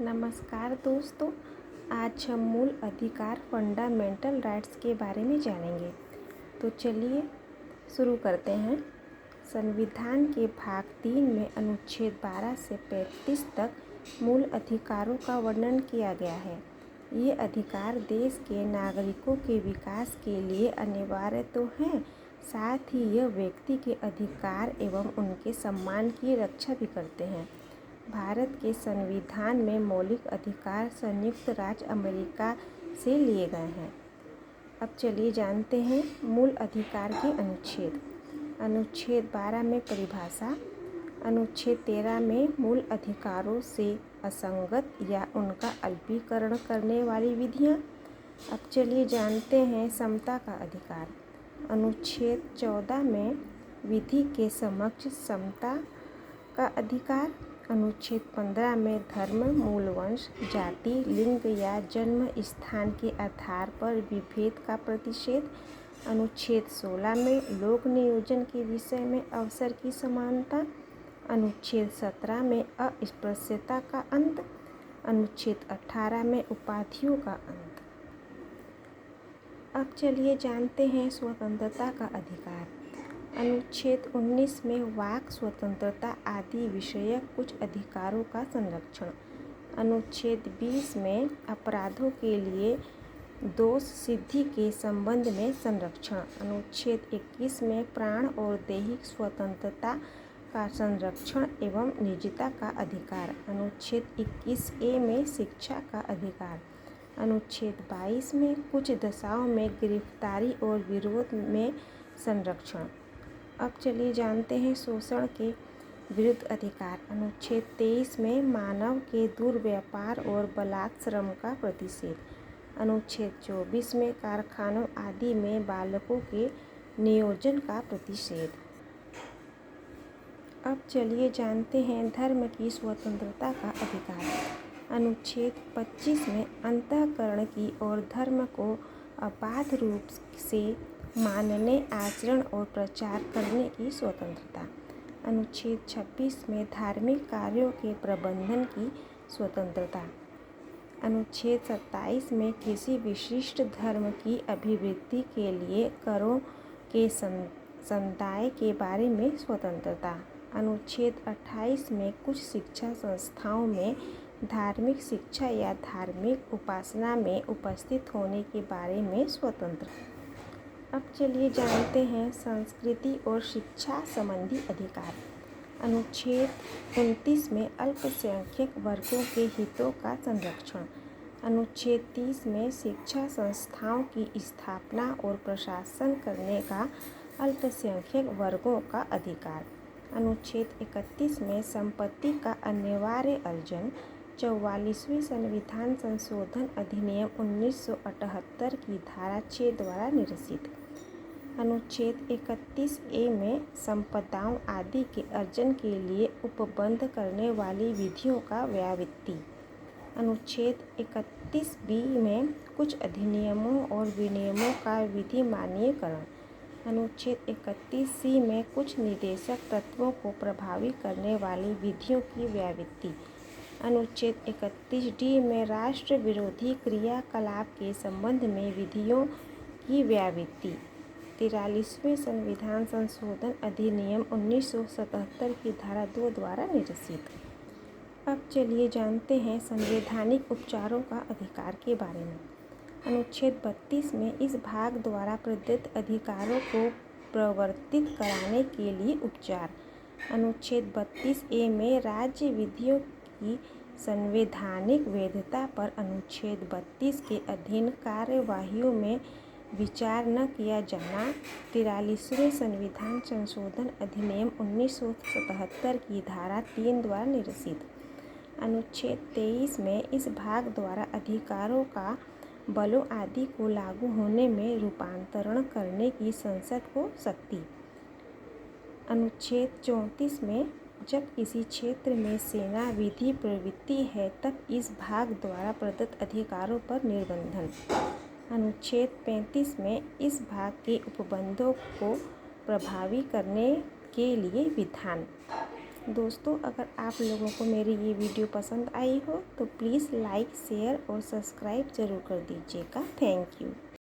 नमस्कार दोस्तों। आज हम मूल अधिकार फंडामेंटल राइट्स के बारे में जानेंगे। तो चलिए शुरू करते हैं। संविधान के भाग 3 में अनुच्छेद 12 से 35 तक मूल अधिकारों का वर्णन किया गया है। ये अधिकार देश के नागरिकों के विकास के लिए अनिवार्य तो हैं, साथ ही यह व्यक्ति के अधिकार एवं उनके सम्मान की रक्षा भी करते हैं। भारत के संविधान में मौलिक अधिकार संयुक्त राज्य अमेरिका से लिए गए हैं। अब चलिए जानते हैं मूल अधिकार के अनुच्छेद। अनुच्छेद 12 में परिभाषा, अनुच्छेद 13 में मूल अधिकारों से असंगत या उनका अल्पीकरण करने वाली विधियाँ। अब चलिए जानते हैं समता का अधिकार। अनुच्छेद 14 में विधि के समक्ष समता का अधिकार। अनुच्छेद 15 में धर्म, मूल वंश, जाति, लिंग या जन्म स्थान के आधार पर विभेद का प्रतिषेध। अनुच्छेद 16 में लोक नियोजन के विषय में अवसर की समानता। अनुच्छेद 17 में अस्पृश्यता का अंत। अनुच्छेद 18 में उपाधियों का अंत। अब चलिए जानते हैं स्वतंत्रता का अधिकार। अनुच्छेद 19 में वाक स्वतंत्रता आदि विषयक कुछ अधिकारों का संरक्षण। अनुच्छेद 20 में अपराधों के लिए दोष सिद्धि के संबंध में संरक्षण। अनुच्छेद 21 में प्राण और दैहिक स्वतंत्रता का संरक्षण एवं निजता का अधिकार। अनुच्छेद 21A में शिक्षा का अधिकार। अनुच्छेद 22 में कुछ दशाओं में गिरफ्तारी और विरोध में संरक्षण। अब चलिए जानते हैं शोषण के विरुद्ध अधिकार। अनुच्छेद 23 में मानव के दुर्व्यापार और बलात्श्रम का प्रतिषेध। अनुच्छेद 24 में कारखानों आदि में बालकों के नियोजन का प्रतिषेध। अब चलिए जानते हैं धर्म की स्वतंत्रता का अधिकार। अनुच्छेद 25 में अंतःकरण की और धर्म को अबाध रूप से मानने, आचरण और प्रचार करने की स्वतंत्रता। अनुच्छेद 26 में धार्मिक कार्यों के प्रबंधन की स्वतंत्रता। अनुच्छेद 27 में किसी विशिष्ट धर्म की अभिवृद्धि के लिए करों के संदाय के बारे में स्वतंत्रता। अनुच्छेद 28 में कुछ शिक्षा संस्थाओं में धार्मिक शिक्षा या धार्मिक उपासना में उपस्थित होने के बारे में स्वतंत्र। अब चलिए जानते हैं संस्कृति और शिक्षा संबंधी अधिकार। अनुच्छेद 29 में अल्पसंख्यक वर्गों के हितों का संरक्षण। अनुच्छेद 30 में शिक्षा संस्थाओं की स्थापना और प्रशासन करने का अल्पसंख्यक वर्गों का अधिकार। अनुच्छेद 31 में संपत्ति का अनिवार्य अर्जन। 44वें संविधान संशोधन अधिनियम 1978 की धारा 6 द्वारा निरसित। अनुच्छेद 31A में संपदाओं आदि के अर्जन के लिए उपबंध करने वाली विधियों का व्यावृत्ति। अनुच्छेद 31B में कुछ अधिनियमों और विनियमों का विधि मान्यकरण। अनुच्छेद 31C में कुछ निदेशक तत्वों को प्रभावित करने वाली विधियों की व्यावृत्ति। अनुच्छेद 31D में राष्ट्र विरोधी क्रियाकलाप के संबंध में विधियों की व्यावृत्ति। 43वें संविधान संशोधन अधिनियम 1977 की धारा 2 द्वारा निरसित। अब चलिए जानते हैं संवैधानिक उपचारों का अधिकार के बारे में। अनुच्छेद 32 में इस भाग द्वारा प्रदत्त अधिकारों को प्रवर्तित कराने के लिए उपचार। अनुच्छेद 32A में राज्य विधियों की संवैधानिक वैधता पर अनुच्छेद 32 के अधीन कार्यवाहियों में विचार न किया जाना। 43वें संविधान संशोधन अधिनियम 1977 की धारा 3 द्वारा निरसित। अनुच्छेद 23 में इस भाग द्वारा अधिकारों का बलों आदि को लागू होने में रूपांतरण करने की संसद को शक्ति। अनुच्छेद 34 में जब किसी क्षेत्र में सेना विधि प्रवृत्ति है तब इस भाग द्वारा प्रदत्त अधिकारों पर निर्बंधन। अनुच्छेद 35 में इस भाग के उपबंधों को प्रभावी करने के लिए विधान। दोस्तों, अगर आप लोगों को मेरी ये वीडियो पसंद आई हो तो प्लीज़ लाइक, शेयर और सब्सक्राइब ज़रूर कर दीजिएगा। Thank you.